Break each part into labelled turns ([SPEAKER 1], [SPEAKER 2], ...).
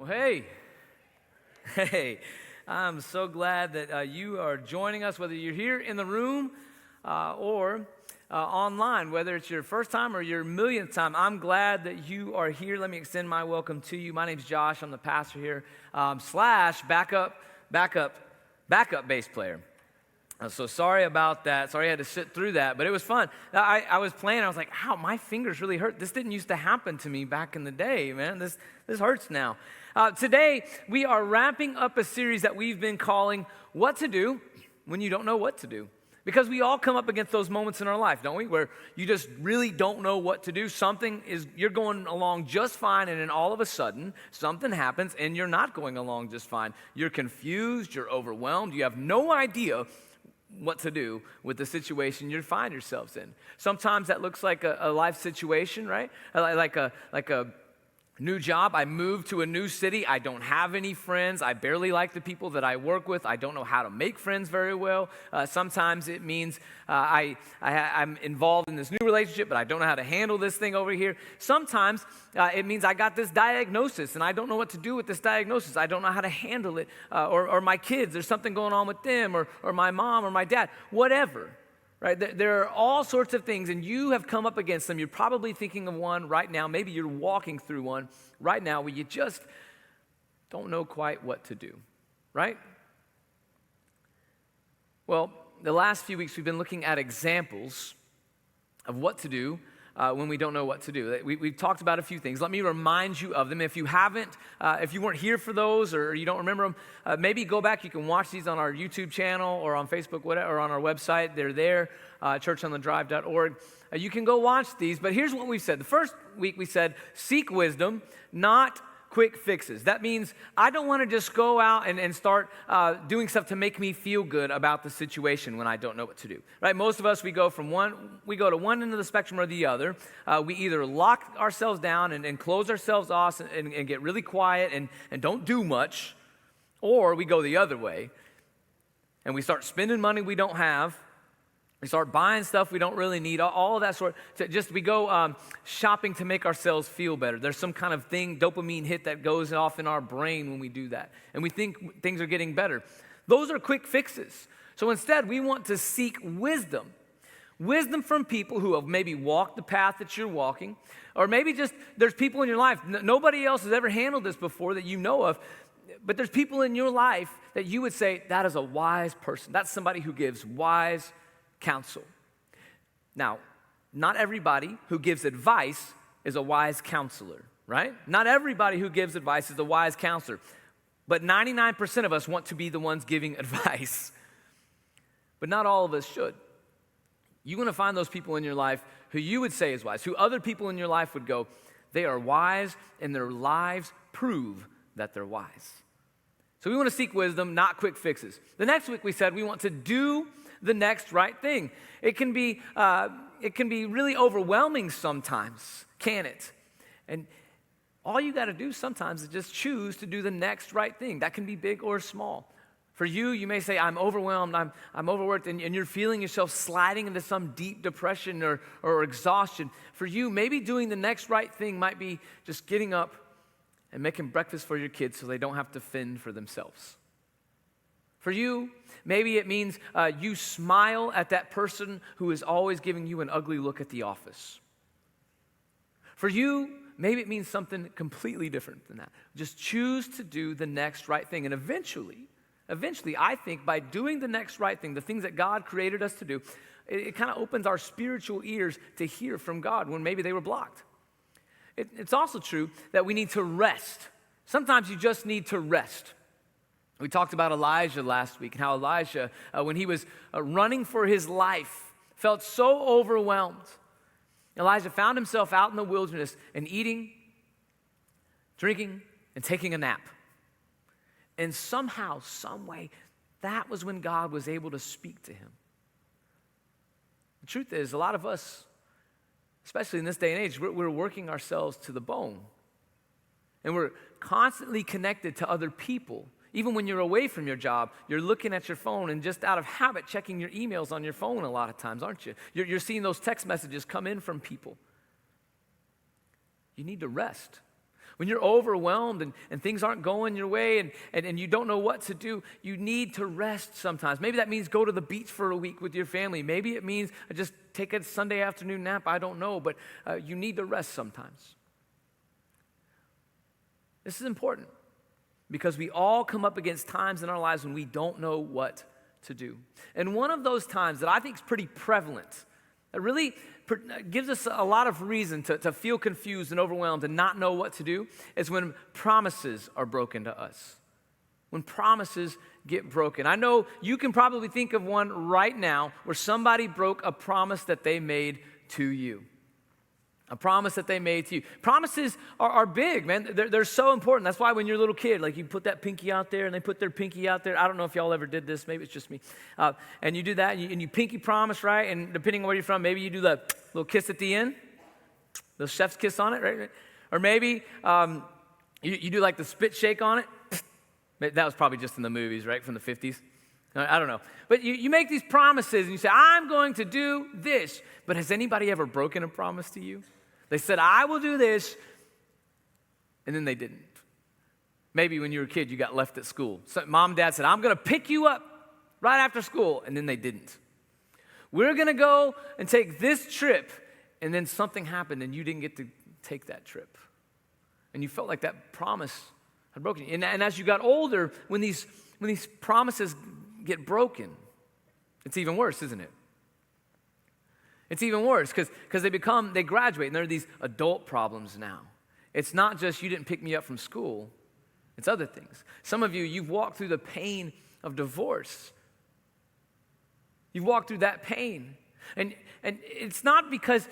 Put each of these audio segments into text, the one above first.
[SPEAKER 1] Well, hey, I'm so glad that you are joining us, whether you're here in the room or online, whether it's your first time or your millionth time. I'm glad that you are here. Let me extend my welcome to you. My name's Josh. I'm the pastor here, slash backup bass player. So sorry about that. Sorry I had to sit through that, but it was fun. I was playing. I was like, ow, my fingers really hurt. This didn't used to happen to me back in the day, man. This hurts now. Today, we are wrapping up a series that we've been calling What to Do When You Don't Know What to Do. Because we all come up against those moments in our life, don't we? Where you just really don't know what to do. You're going along just fine, and then all of a sudden, something happens, and you're not going along just fine. You're confused, you're overwhelmed, you have no idea what to do with the situation you find yourselves in. Sometimes that looks like a life situation, right? Like a new job. I moved to a new city. I don't have any friends. I barely like the people that I work with. I don't know how to make friends very well. Sometimes it means I'm involved in this new relationship, but I don't know how to handle this thing over here. Sometimes it means I got this diagnosis, and I don't know what to do with this diagnosis. I don't know how to handle it. Or my kids, there's something going on with them, or my mom or my dad, whatever. Right? There are all sorts of things, and you have come up against them. You're probably thinking of one right now. Maybe you're walking through one right now where you just don't know quite what to do, right? Well, the last few weeks we've been looking at examples of what to do when we don't know what to do. We've talked about a few things. Let me remind you of them. If you haven't, if you weren't here for those or you don't remember them, maybe go back. You can watch these on our YouTube channel or on Facebook, whatever, or on our website. They're there, churchonthedrive.org. You can go watch these, but here's what we said. The first week we said, seek wisdom, not quick fixes. That means I don't want to just go out and start doing stuff to make me feel good about the situation when I don't know what to do. Right? Most of us, we go to one end of the spectrum or the other. We either lock ourselves down and close ourselves off and get really quiet and don't do much, or we go the other way and we start spending money we don't have. We start buying stuff we don't really need, all of that sort. We go shopping to make ourselves feel better. There's some kind of thing, dopamine hit that goes off in our brain when we do that. And we think things are getting better. Those are quick fixes. So instead, we want to seek wisdom. Wisdom from people who have maybe walked the path that you're walking. Or maybe just there's people in your life. Nobody else has ever handled this before that you know of. But there's people in your life that you would say, that is a wise person. That's somebody who gives wise counsel. Now, not everybody who gives advice is a wise counselor, right? Not everybody who gives advice is a wise counselor, but 99% of us want to be the ones giving advice, but not all of us should. You want to find those people in your life who you would say is wise, who other people in your life would go, they are wise and their lives prove that they're wise. So we want to seek wisdom, not quick fixes. The next week we said we want to do the next right thing. It can be really overwhelming sometimes, can it? And all you got to do sometimes is just choose to do the next right thing. That can be big or small. For you, you may say, I'm overwhelmed, I'm overworked, and you're feeling yourself sliding into some deep depression or exhaustion. For you, maybe doing the next right thing might be just getting up and making breakfast for your kids so they don't have to fend for themselves. For you, maybe it means you smile at that person who is always giving you an ugly look at the office. For you, maybe it means something completely different than that. Just choose to do the next right thing. And eventually, I think by doing the next right thing, the things that God created us to do, it kind of opens our spiritual ears to hear from God when maybe they were blocked. It's also true that we need to rest. Sometimes you just need to rest. We talked about Elijah last week and how Elijah, when he was running for his life, felt so overwhelmed. Elijah found himself out in the wilderness and eating, drinking, and taking a nap. And somehow, some way, that was when God was able to speak to him. The truth is, a lot of us, especially in this day and age, we're working ourselves to the bone. And we're constantly connected to other people. Even when you're away from your job, you're looking at your phone and just out of habit checking your emails on your phone a lot of times, aren't you? You're seeing those text messages come in from people. You need to rest. When you're overwhelmed and things aren't going your way and you don't know what to do, you need to rest sometimes. Maybe that means go to the beach for a week with your family. Maybe it means just take a Sunday afternoon nap. I don't know, but you need to rest sometimes. This is important because we all come up against times in our lives when we don't know what to do. And one of those times that I think is pretty prevalent, that really gives us a lot of reason to feel confused and overwhelmed and not know what to do, is when promises are broken to us. When promises get broken. I know you can probably think of one right now where somebody broke a promise that they made to you. A promise that they made to you. Promises are big, man. They're so important. That's why when you're a little kid, like you put that pinky out there and they put their pinky out there. I don't know if y'all ever did this. Maybe it's just me. And you do that and you pinky promise, right? And depending on where you're from, maybe you do the little kiss at the end. The chef's kiss on it, right? Or maybe you do like the spit shake on it. That was probably just in the movies, right? From the 50s. I don't know. But you make these promises and you say, I'm going to do this. But has anybody ever broken a promise to you? They said, I will do this, and then they didn't. Maybe when you were a kid, you got left at school. So mom and dad said, I'm going to pick you up right after school, and then they didn't. We're going to go and take this trip, and then something happened, and you didn't get to take that trip. And you felt like that promise had broken you. And as you got older, when these promises get broken, it's even worse, isn't it? It's even worse because they graduate and there are these adult problems now. It's not just you didn't pick me up from school, it's other things. Some of you've walked through the pain of divorce. You've walked through that pain. And it's not because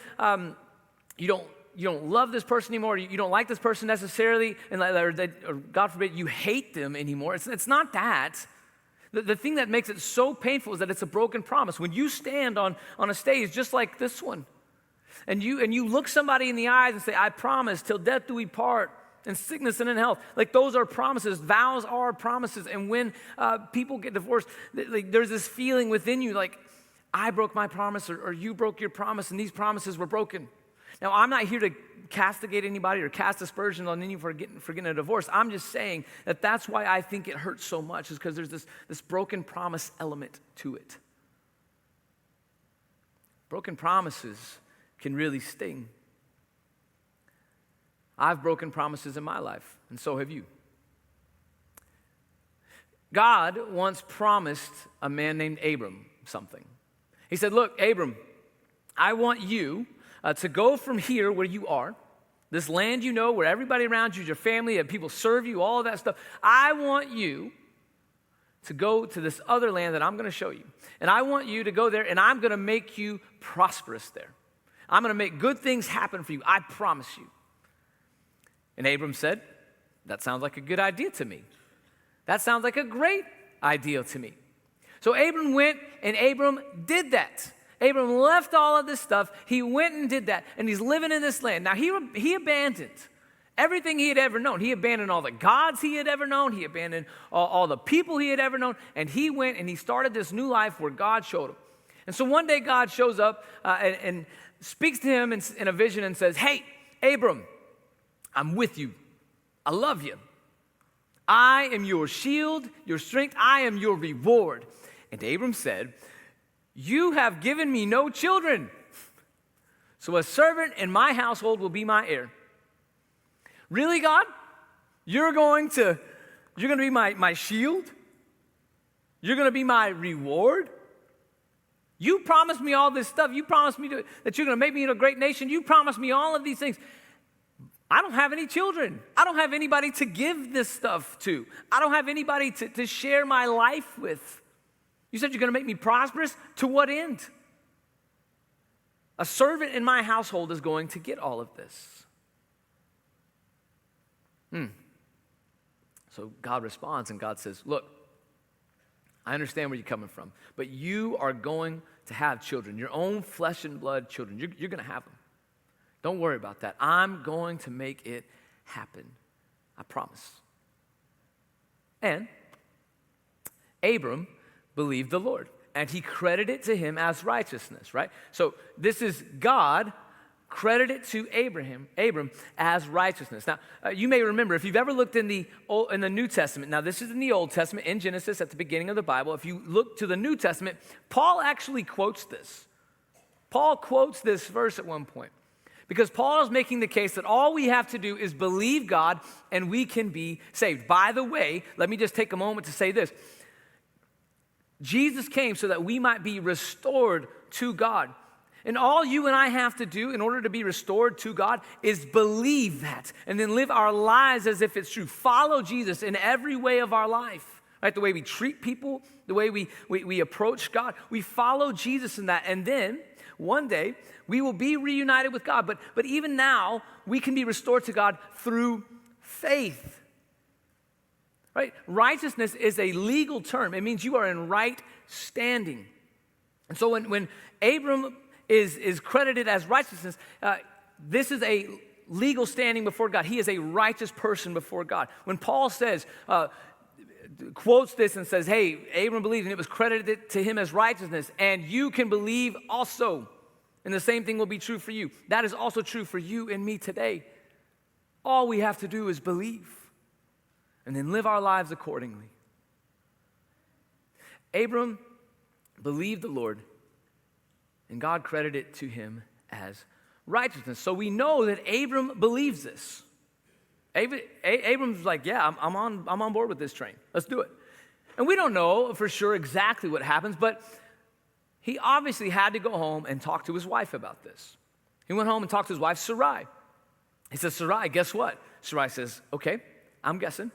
[SPEAKER 1] you don't love this person anymore, you don't like this person necessarily, or God forbid you hate them anymore. It's not that. The thing that makes it so painful is that it's a broken promise. When you stand on a stage just like this one, and you look somebody in the eyes and say, I promise, till death do we part, in sickness and in health. Like those are promises. Vows are promises. And when people get divorced, there's this feeling within you like, I broke my promise or you broke your promise and these promises were broken. Now, I'm not here to castigate anybody or cast aspersions on any for getting a divorce. I'm just saying that that's why I think it hurts so much, is because there's this broken promise element to it. Broken promises can really sting. I've broken promises in my life, and so have you. God once promised a man named Abram something. He said, look, Abram, I want you to go from here where you are, this land you know, where everybody around you, your family, and people serve you, all of that stuff. I want you to go to this other land that I'm going to show you. And I want you to go there, and I'm going to make you prosperous there. I'm going to make good things happen for you. I promise you. And Abram said, that sounds like a good idea to me. That sounds like a great idea to me. So Abram went, and Abram did that. Abram left all of this stuff. He went and did that, and he's living in this land. Now, he abandoned everything he had ever known. He abandoned all the gods he had ever known. He abandoned all the people he had ever known, and he went and he started this new life where God showed him. And so one day God shows up and speaks to him in a vision and says, hey, Abram, I'm with you. I love you. I am your shield, your strength. I am your reward. And Abram said, you have given me no children, so a servant in my household will be my heir. Really, God? You're going to be my shield? You're going to be my reward? You promised me all this stuff. You promised me that you're going to make me into a great nation. You promised me all of these things. I don't have any children. I don't have anybody to give this stuff to. I don't have anybody to share my life with. You said you're going to make me prosperous? To what end? A servant in my household is going to get all of this. So God responds and God says, look, I understand where you're coming from, but you are going to have children, your own flesh and blood children. You're going to have them. Don't worry about that. I'm going to make it happen. I promise. And Abram believed the Lord, and he credited it to him as righteousness, right? So this is God credited to Abram as righteousness. Now, you may remember, if you've ever looked in the New Testament, now this is in the Old Testament, in Genesis, at the beginning of the Bible. If you look to the New Testament, Paul actually quotes this. Paul quotes this verse at one point, because Paul is making the case that all we have to do is believe God and we can be saved. By the way, let me just take a moment to say this. Jesus came so that we might be restored to God. And all you and I have to do in order to be restored to God is believe that and then live our lives as if it's true. Follow Jesus in every way of our life, right? The way we treat people, the way we approach God. We follow Jesus in that. And then one day we will be reunited with God. But even now, we can be restored to God through faith. Right? Righteousness is a legal term. It means you are in right standing. And so when Abram is credited as righteousness, this is a legal standing before God. He is a righteous person before God. When Paul says, quotes this and says, hey, Abram believed and it was credited to him as righteousness, and you can believe also, and the same thing will be true for you. That is also true for you and me today. All we have to do is believe and then live our lives accordingly. Abram believed the Lord, and God credited it to him as righteousness. So we know that Abram believes this. Abram's like, yeah, I'm on board with this train. Let's do it. And we don't know for sure exactly what happens, but he obviously had to go home and talk to his wife about this. He went home and talked to his wife, Sarai. He says, Sarai, guess what? Sarai says, okay, I'm guessing.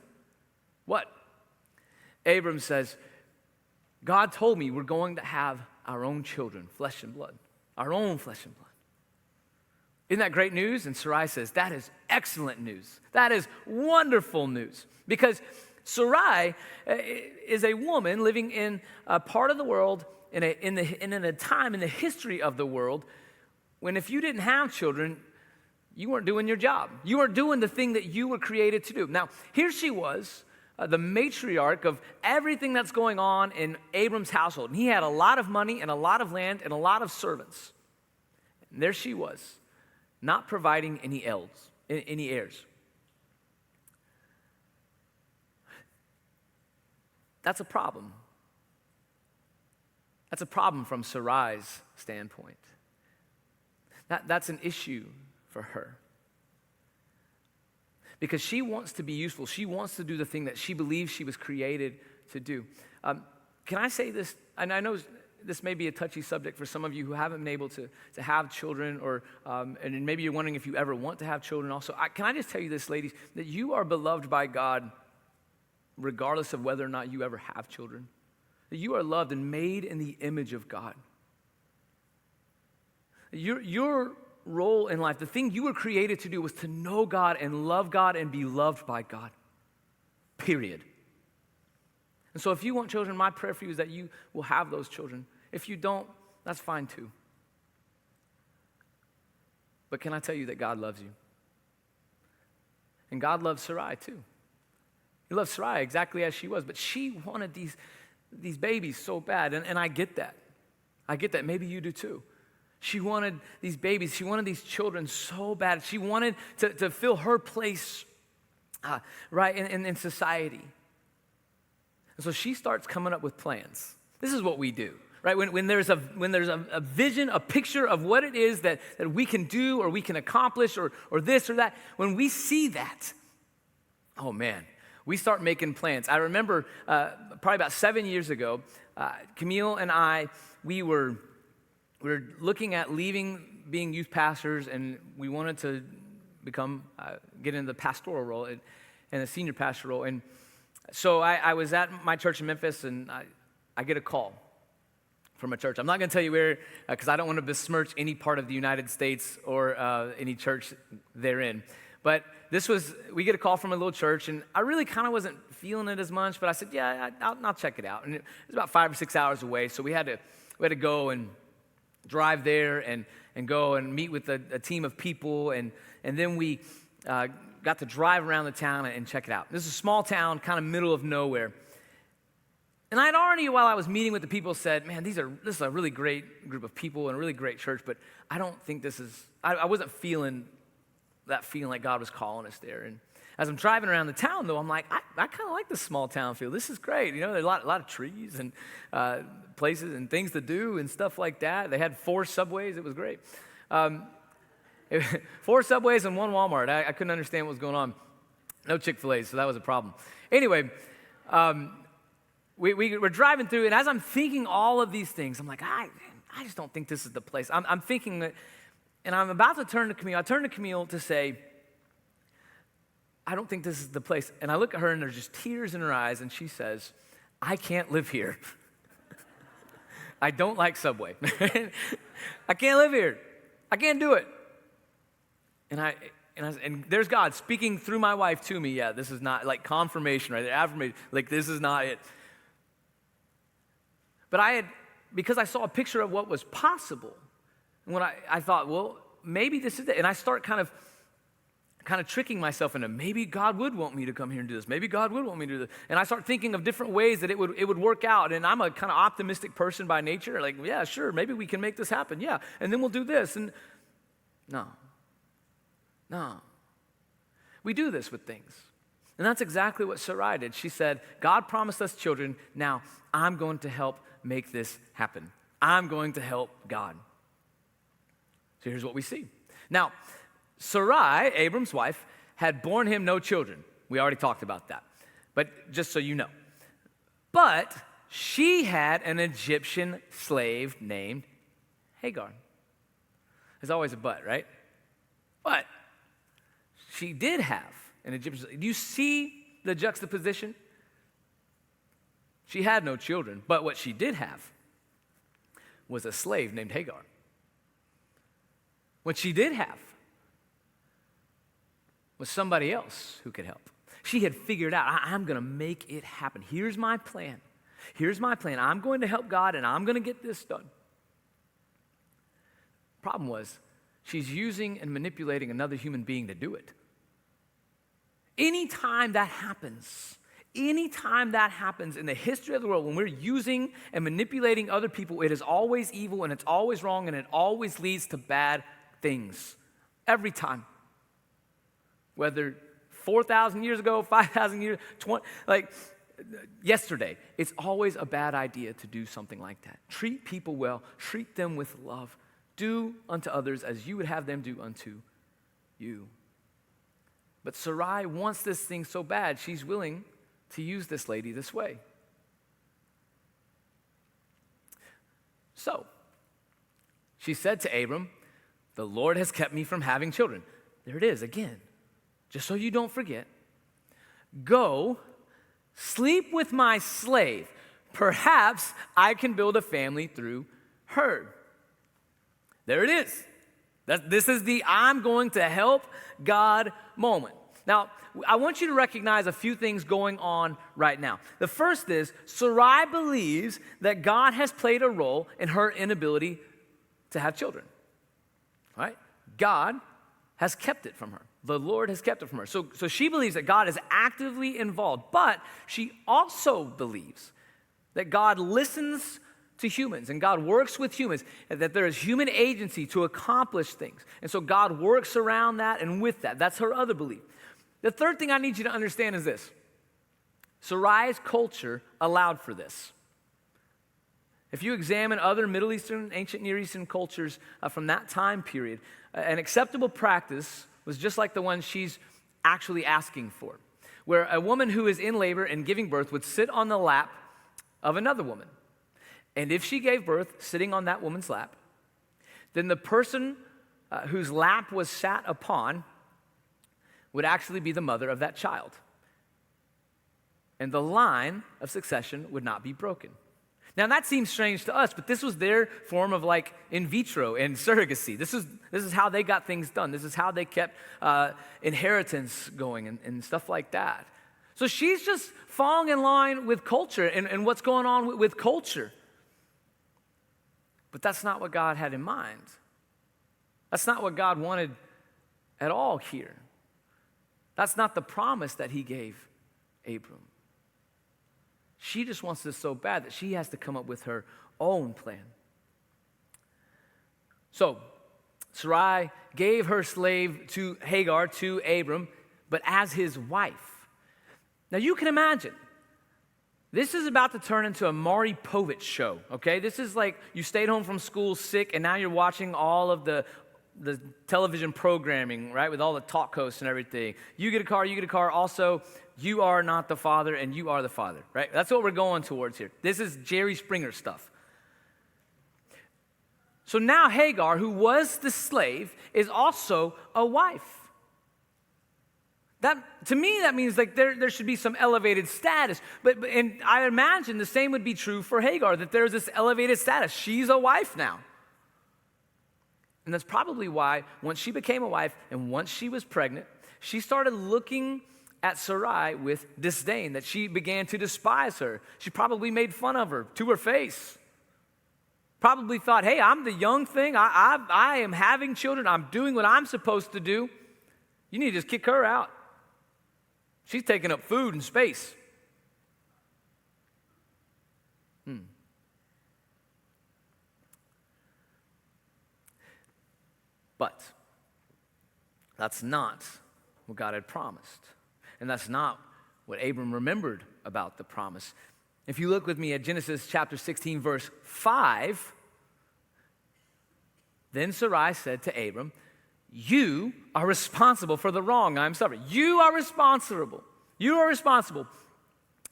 [SPEAKER 1] What? Abram says, God told me we're going to have our own children, flesh and blood, our own flesh and blood. Isn't that great news? And Sarai says, that is excellent news. That is wonderful news. Because Sarai is a woman living in a part of the world, in a time in the history of the world, when if you didn't have children, you weren't doing your job. You weren't doing the thing that you were created to do. Now, here she was, the matriarch of everything that's going on in Abram's household. And he had a lot of money and a lot of land and a lot of servants. And there she was, not providing any heirs. That's a problem. That's a problem from Sarai's standpoint. That's an issue for her. Because she wants to be useful. She wants to do the thing that she believes she was created to do. Can I say this? And I know this may be a touchy subject for some of you who haven't been able to have children, or and maybe you're wondering if you ever want to have children also. Can I just tell you this, ladies, that you are beloved by God regardless of whether or not you ever have children. That you are loved and made in the image of God. Your role in life, the thing you were created to do, was to know God and love God and be loved by God. Period. And so if you want children, my prayer for you is that you will have those children. If you don't, that's fine too. But can I tell you that God loves you? And God loves Sarai too. He loves Sarai exactly as she was, but she wanted these babies so bad, and I get that. I get that. Maybe you do too. She wanted these babies. She wanted these children so bad. She wanted to fill her place right in society. And so she starts coming up with plans. This is what we do, right? When there's a vision, a picture of what it is that we can do or we can accomplish or this or that, when we see that, oh man, we start making plans. I remember probably about 7 years ago, Camille and I, we were looking at leaving being youth pastors, and we wanted to get into the pastoral role and the senior pastor role. And so I was at my church in Memphis, and I get a call from a church. I'm not going to tell you where, because I don't want to besmirch any part of the United States or any church therein. But we get a call from a little church, and I really kind of wasn't feeling it as much, but I said, yeah, I'll check it out. And it was about 5 or 6 hours away, so we had to go and drive there and go and meet with a team of people, and then we got to drive around the town and check it out. This is a small town, kind of middle of nowhere. And I'd already, while I was meeting with the people, said, man, this is a really great group of people and a really great church, but I don't think this is, I wasn't feeling that feeling like God was calling us there. And as I'm driving around the town, though, I'm like, I kind of like this small town feel. This is great. You know, there's a lot of trees and places and things to do and stuff like that. They had 4 Subways. It was great. 4 Subways and 1 Walmart. I couldn't understand what was going on. No Chick-fil-A, so that was a problem. Anyway, we're driving through, and as I'm thinking all of these things, I'm like, I just don't think this is the place. I'm thinking that, and I'm about to turn to Camille. I turn to Camille to say, I don't think this is the place. And I look at her, and there's just tears in her eyes, and she says, I can't live here. I don't like Subway. I can't live here. I can't do it. And there's God speaking through my wife to me. Yeah, this is not, like, confirmation right there, affirmation. Like, this is not it. But because I saw a picture of what was possible, and when I thought, well, maybe this is it. And I start kind of tricking myself into, maybe God would want me to come here and do this. Maybe God would want me to do this. And I start thinking of different ways that it would work out. And I'm a kind of optimistic person by nature. Like, yeah, sure, maybe we can make this happen. Yeah, and then we'll do this. And no. We do this with things. And that's exactly what Sarai did. She said, God promised us children. Now I'm going to help make this happen. I'm going to help God. So here's what we see. Now, Sarai, Abram's wife, had borne him no children. We already talked about that. But just so you know. But she had an Egyptian slave named Hagar. There's always a but, right? But she did have an Egyptian slave. Do you see the juxtaposition? She had no children, but what she did have was a slave named Hagar. What she did have was somebody else who could help. She had figured out, I'm going to make it happen. Here's my plan. I'm going to help God, and I'm going to get this done. Problem was, she's using and manipulating another human being to do it. Anytime that happens in the history of the world, when we're using and manipulating other people, it is always evil, and it's always wrong, and it always leads to bad things. Every time. Whether 4,000 years ago, 5,000 years, 20, like yesterday, it's always a bad idea to do something like that. Treat people well, treat them with love. Do unto others as you would have them do unto you. But Sarai wants this thing so bad, she's willing to use this lady this way. So, she said to Abram, the Lord has kept me from having children. There it is again. Just so you don't forget. Go, sleep with my slave. Perhaps I can build a family through her. There it is. This is the I'm going to help God moment. Now, I want you to recognize a few things going on right now. The first is Sarai believes that God has played a role in her inability to have children. All right? God has kept it from her. The Lord has kept it from her. So she believes that God is actively involved, but she also believes that God listens to humans and God works with humans, and that there is human agency to accomplish things. And so God works around that and with that. That's her other belief. The third thing I need you to understand is this. Sarai's culture allowed for this. If you examine other Middle Eastern, ancient Near Eastern cultures from that time period, an acceptable practice was just like the one she's actually asking for, where a woman who is in labor and giving birth would sit on the lap of another woman. And if she gave birth sitting on that woman's lap, then the person whose lap was sat upon would actually be the mother of that child. And the line of succession would not be broken. Now that seems strange to us, but this was their form of like in vitro and surrogacy. This is how they got things done. This is how they kept inheritance going and stuff like that. So she's just falling in line with culture and what's going on with culture. But that's not what God had in mind. That's not what God wanted at all here. That's not the promise that he gave Abram. She just wants this so bad that she has to come up with her own plan. So Sarai gave her slave to Hagar, to Abram, but as his wife. Now you can imagine, this is about to turn into a Maury Povich show, okay? This is like you stayed home from school sick and now you're watching all of the television programming, right, with all the talk hosts and everything. You get a car, also, you are not the father and you are the father, right? That's what we're going towards here. This is Jerry Springer stuff. So now Hagar, who was the slave, is also a wife. That, to me, that means like there should be some elevated status. And I imagine the same would be true for Hagar, that there's this elevated status. She's a wife now. And that's probably why once she became a wife and once she was pregnant, she started looking at Sarai with disdain, that she began to despise her. She probably made fun of her to her face. Probably thought, hey, I'm the young thing. I am having children. I'm doing what I'm supposed to do. You need to just kick her out. She's taking up food and space. But that's not what God had promised. And that's not what Abram remembered about the promise. If you look with me at Genesis chapter 16, verse 5, then Sarai said to Abram, you are responsible for the wrong I'm suffering. You are responsible. You are responsible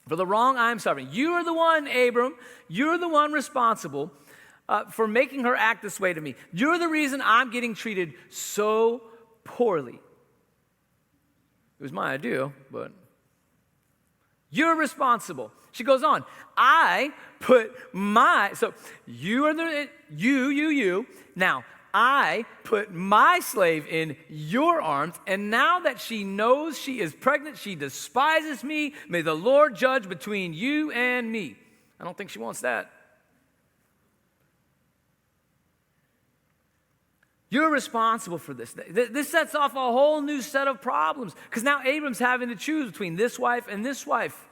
[SPEAKER 1] for the wrong I'm suffering. You are the one, Abram. You're the one responsible for making her act this way to me. You're the reason I'm getting treated so poorly. It was my idea, but you're responsible. She goes on, so you are the, you. Now, I put my slave in your arms, and now that she knows she is pregnant, she despises me. May the Lord judge between you and me. I don't think she wants that. You're responsible for this. This sets off a whole new set of problems, because now Abram's having to choose between this wife and this wife.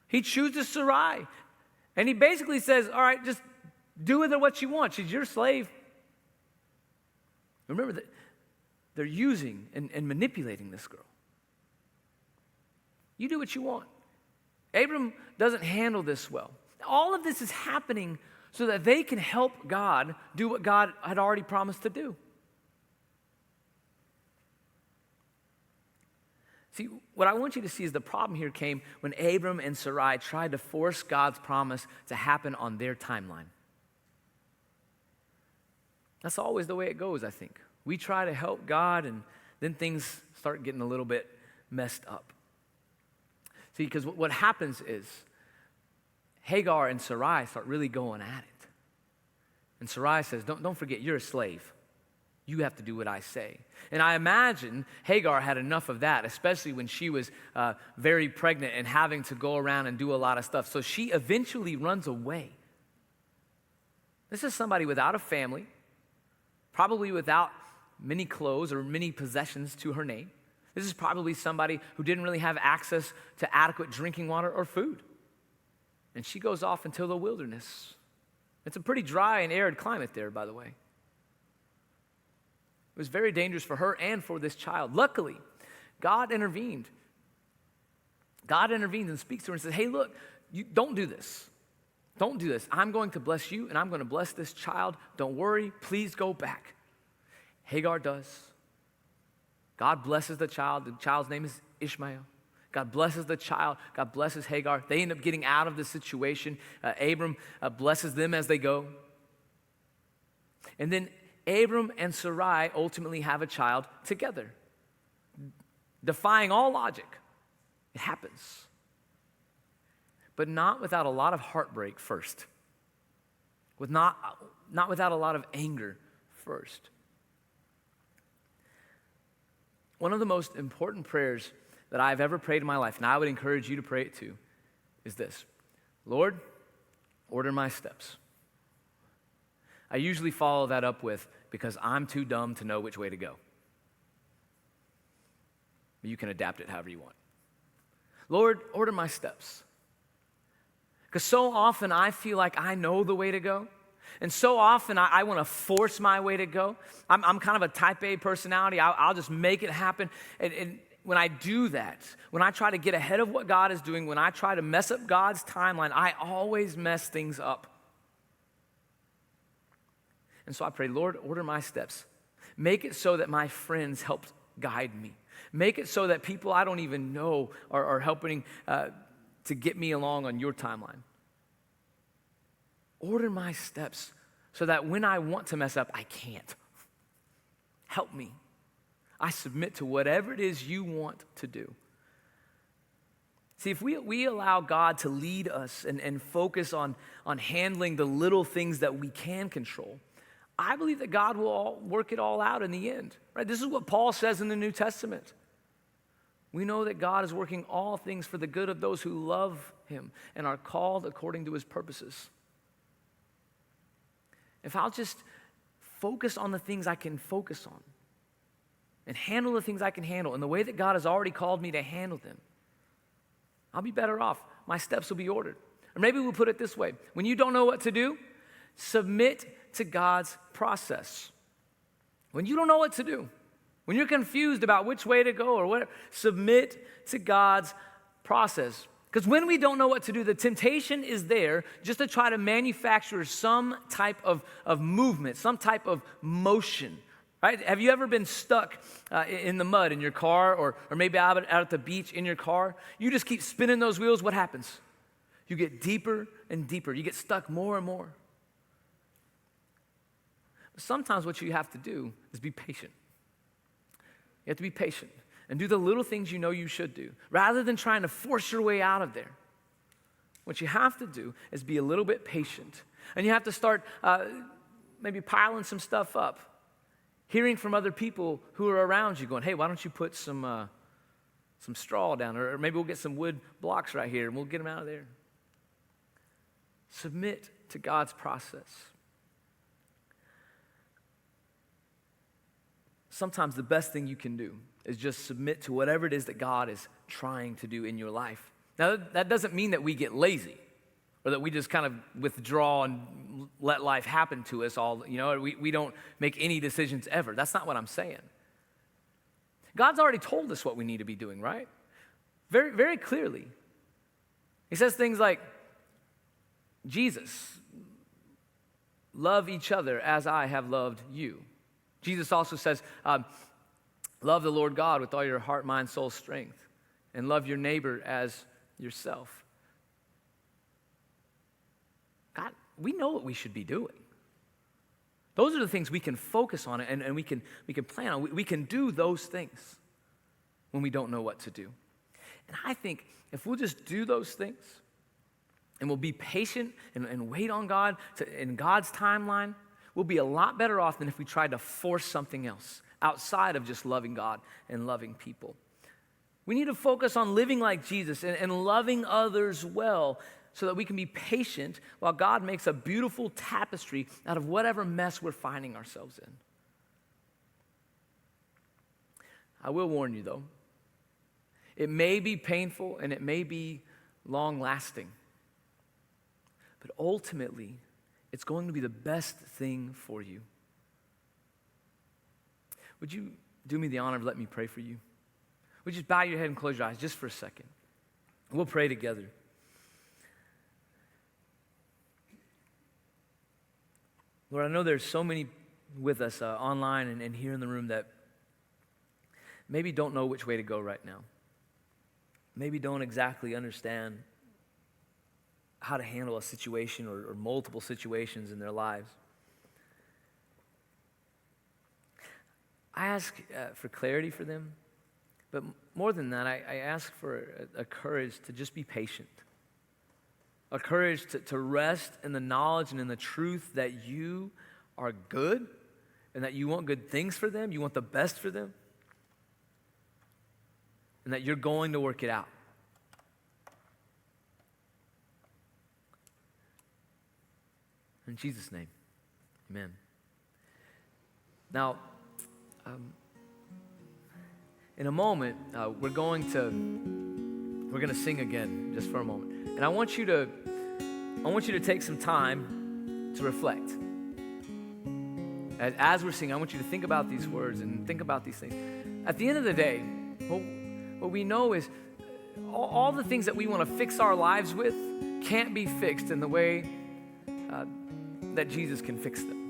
[SPEAKER 1] He chooses Sarai, and he basically says, all right, just do with her what you want. She's your slave. Remember that they're using and manipulating this girl. You do what you want. Abram doesn't handle this well. All of this is happening so that they can help God do what God had already promised to do. See, what I want you to see is the problem here came when Abram and Sarai tried to force God's promise to happen on their timeline. That's always the way it goes, I think. We try to help God, and then things start getting a little bit messed up. See, because what happens is Hagar and Sarai start really going at it. And Sarai says, don't forget, you're a slave. You have to do what I say. And I imagine Hagar had enough of that, especially when she was very pregnant and having to go around and do a lot of stuff. So she eventually runs away. This is somebody without a family, probably without many clothes or many possessions to her name. This is probably somebody who didn't really have access to adequate drinking water or food. And she goes off into the wilderness. It's a pretty dry and arid climate there, by the way. It was very dangerous for her and for this child. Luckily, God intervened. God intervenes and speaks to her and says, hey, look, you don't do this. Don't do this. I'm going to bless you, and I'm going to bless this child. Don't worry. Please go back. Hagar does. God blesses the child. The child's name is Ishmael. God blesses the child. God blesses Hagar. They end up getting out of the situation. Abram blesses them as they go. And then Abram and Sarai ultimately have a child together. Defying all logic. It happens. But not without a lot of heartbreak first. Not without a lot of anger first. One of the most important prayers that I've ever prayed in my life, and I would encourage you to pray it too, is this: Lord, order my steps. I usually follow that up with, because I'm too dumb to know which way to go. But you can adapt it however you want. Lord, order my steps. Because so often I feel like I know the way to go. And so often I want to force my way to go. I'm kind of a type A personality. I'll just make it happen. And when I do that, when I try to get ahead of what God is doing, when I try to mess up God's timeline, I always mess things up. And so I pray, Lord, order my steps. Make it so that my friends help guide me. Make it so that people I don't even know are helping to get me along on your timeline. Order my steps so that when I want to mess up, I can't. Help me. I submit to whatever it is you want to do. See, if we allow God to lead us and focus on handling the little things that we can control, I believe that God will work it all out in the end. Right? This is what Paul says in the New Testament. We know that God is working all things for the good of those who love him and are called according to his purposes. If I'll just focus on the things I can focus on and handle the things I can handle in the way that God has already called me to handle them, I'll be better off. My steps will be ordered. Or maybe we'll put it this way. When you don't know what to do, submit to God's process. When you don't know what to do, when you're confused about which way to go or whatever, submit to God's process. Because when we don't know what to do, the temptation is there just to try to manufacture some type of movement, some type of motion, right? Have you ever been stuck in the mud in your car or maybe out at the beach in your car? You just keep spinning those wheels. What happens? You get deeper and deeper. You get stuck more and more. But sometimes what you have to do is be patient. You have to be patient and do the little things you know you should do rather than trying to force your way out of there. What you have to do is be a little bit patient. And you have to start maybe piling some stuff up, hearing from other people who are around you going, hey, why don't you put some straw down, or maybe we'll get some wood blocks right here and we'll get them out of there. Submit to God's process. Sometimes the best thing you can do is just submit to whatever it is that God is trying to do in your life. Now, that doesn't mean that we get lazy or that we just kind of withdraw and let life happen to us all, or we don't make any decisions ever. That's not what I'm saying. God's already told us what we need to be doing, right? Very, very clearly. He says things like, Jesus, love each other as I have loved you. Jesus also says, love the Lord God with all your heart, mind, soul, strength, and love your neighbor as yourself. God, we know what we should be doing. Those are the things we can focus on and we can plan on. We can do those things when we don't know what to do. And I think if we'll just do those things and we'll be patient and wait on God in God's timeline, we'll be a lot better off than if we tried to force something else outside of just loving God and loving people. We need to focus on living like Jesus and loving others well so that we can be patient while God makes a beautiful tapestry out of whatever mess we're finding ourselves in. I will warn you, though. It may be painful and it may be long-lasting, but ultimately, it's going to be the best thing for you. Would you do me the honor of letting me pray for you? Would you just bow your head and close your eyes just for a second? We'll pray together. Lord, I know there's so many with us online and here in the room that maybe don't know which way to go right now. Maybe don't exactly understand how to handle a situation or multiple situations in their lives. I ask for clarity for them, but more than that, I ask for a courage to just be patient, a courage to rest in the knowledge and in the truth that you are good and that you want good things for them, you want the best for them, and that you're going to work it out. In Jesus' name, amen. Now, in a moment, we're going to sing again, just for a moment. And I want you to I want you to take some time to reflect. As we're singing, I want you to think about these words and think about these things. At the end of the day, what we know is all the things that we want to fix our lives with can't be fixed in the way that Jesus can fix them.